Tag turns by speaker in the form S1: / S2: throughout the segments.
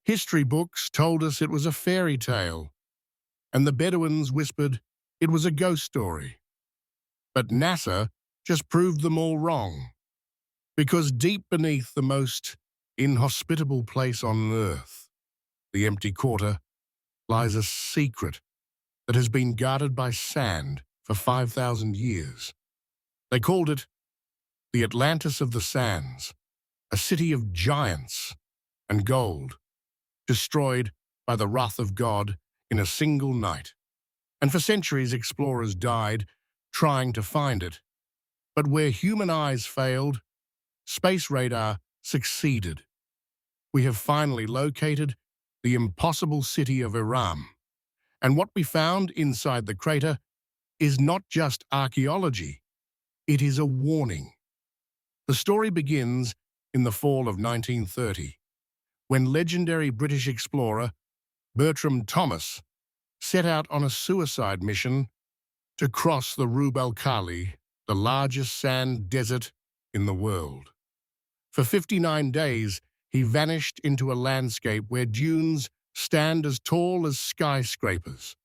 S1: History books told us it was a fairy tale, and the Bedouins whispered it was a ghost story. But NASA just proved them all wrong, because deep beneath the most inhospitable place on Earth, the empty quarter, lies a secret that has been guarded by sand for 5,000 years. They called it the Atlantis of the Sands, a city of giants and gold, destroyed by the wrath of God in a single night. And for centuries, explorers died trying to find it. But where human eyes failed, space radar succeeded. We have finally located the impossible city of Iram. And what we found inside the crater is not just archaeology, it is a warning. The story begins in the fall of 1930, when legendary British explorer Bertram Thomas set out on a suicide mission to cross the Rub al-Khali, the largest sand desert in the world. For 59 days, he vanished into a landscape where dunes stand as tall as skyscrapers.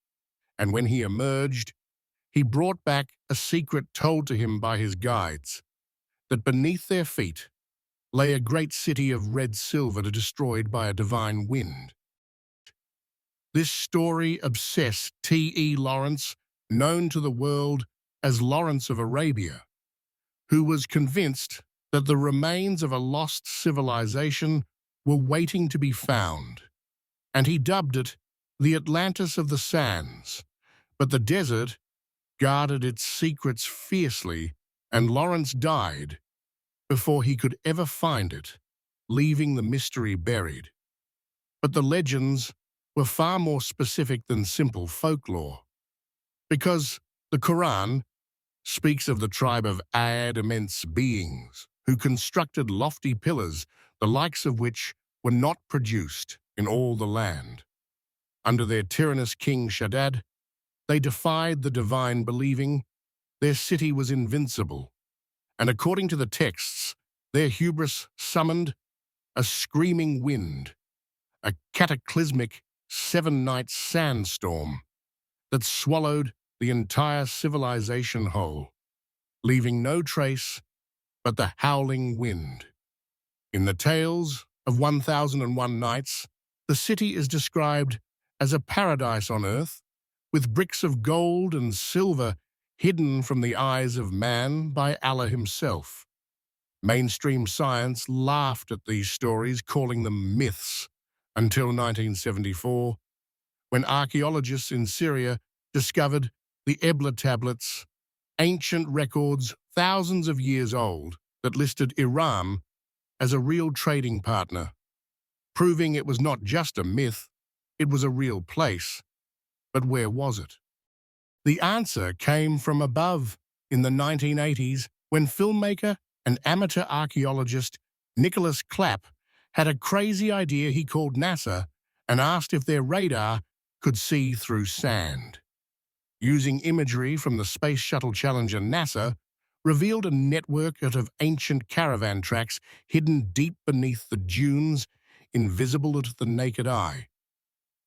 S1: And when he emerged, he brought back a secret told to him by his guides, that beneath their feet lay a great city of red silver destroyed by a divine wind. This story obsessed T.E. Lawrence, known to the world as Lawrence of Arabia, who was convinced that the remains of a lost civilization were waiting to be found, and he dubbed it the Atlantis of the Sands. But the desert guarded its secrets fiercely, and Lawrence died before he could ever find it, leaving the mystery buried. But the legends were far more specific than simple folklore, because the Quran speaks of the tribe of Ad, immense beings, who constructed lofty pillars, the likes of which were not produced in all the land. Under their tyrannous king Shaddad, they defied the divine, believing their city was invincible, and according to the texts, their hubris summoned a screaming wind, a cataclysmic 7-night sandstorm that swallowed the entire civilization whole, leaving no trace but the howling wind. In the tales of 1001 Nights, the city is described as a paradise on earth, with bricks of gold and silver hidden from the eyes of man by Allah himself. Mainstream science laughed at these stories, calling them myths, until 1974, when archaeologists in Syria discovered the Ebla tablets, ancient records thousands of years old that listed Iram as a real trading partner, proving it was not just a myth, it was a real place. But where was it? The answer came from above in the 1980s, when filmmaker and amateur archaeologist Nicholas Clapp had a crazy idea he called NASA and asked if their radar could see through sand. Using imagery from the Space Shuttle Challenger, NASA revealed a network of ancient caravan tracks hidden deep beneath the dunes, invisible to the naked eye.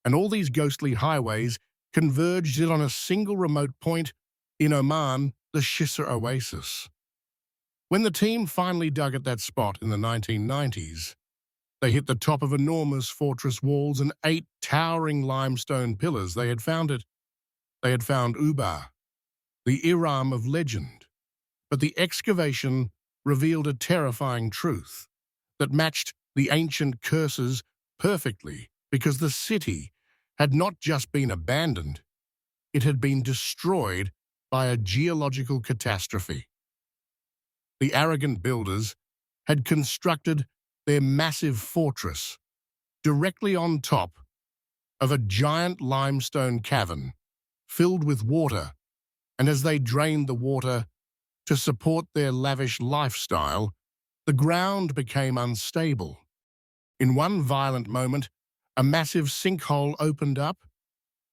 S1: And all these ghostly highways converged on a single remote point in Oman, the Shisar Oasis. When the team finally dug at that spot in the 1990s, they hit the top of enormous fortress walls and 8 towering limestone pillars. They had found Ubar, the Iram of legend. But the excavation revealed a terrifying truth that matched the ancient curses perfectly, because the city had not just been abandoned, it had been destroyed by a geological catastrophe. The arrogant builders had constructed their massive fortress directly on top of a giant limestone cavern filled with water, and as they drained the water to support their lavish lifestyle, the ground became unstable. In one violent moment, a massive sinkhole opened up,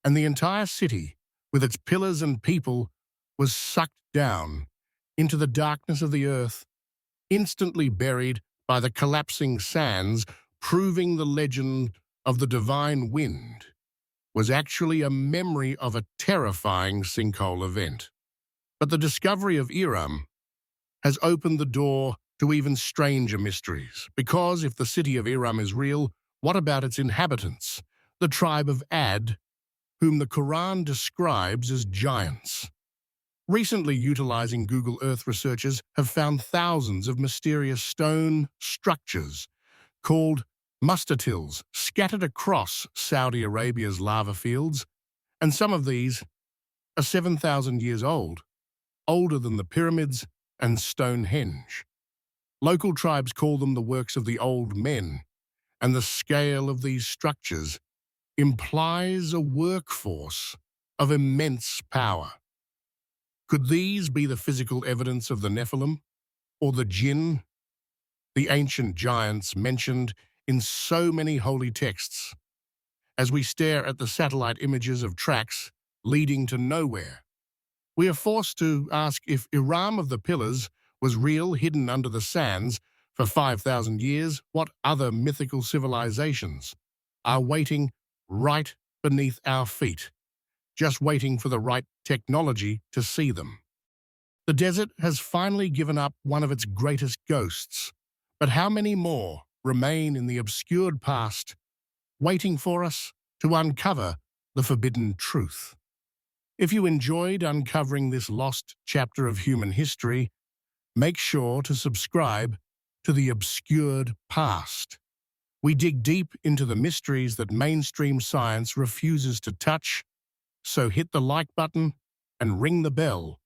S1: and the entire city, with its pillars and people, was sucked down into the darkness of the earth, instantly buried by the collapsing sands, proving the legend of the divine wind was actually a memory of a terrifying sinkhole event. But the discovery of Iram has opened the door to even stranger mysteries, because if the city of Iram is real, what about its inhabitants, the tribe of Ad, whom the Quran describes as giants? Recently, utilizing Google Earth, researchers have found thousands of mysterious stone structures called mustatils scattered across Saudi Arabia's lava fields, and some of these are 7,000 years old, older than the pyramids and Stonehenge. Local tribes call them the works of the old men, and the scale of these structures implies a workforce of immense power. Could these be the physical evidence of the Nephilim, or the Jinn, the ancient giants mentioned in so many holy texts? As we stare at the satellite images of tracks leading to nowhere, we are forced to ask if Iram of the Pillars was real, hidden under the sands for 5,000 years. What other mythical civilizations are waiting right beneath our feet, just waiting for the right technology to see them? The desert has finally given up one of its greatest ghosts, but how many more remain in the obscured past, waiting for us to uncover the forbidden truth? If you enjoyed uncovering this lost chapter of human history, make sure to subscribe to The Obscured Past. We dig deep into the mysteries that mainstream science refuses to touch, so hit the like button and ring the bell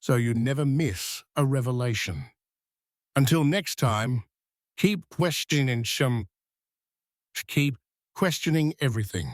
S1: so you never miss a revelation. Until next time, keep questioning everything.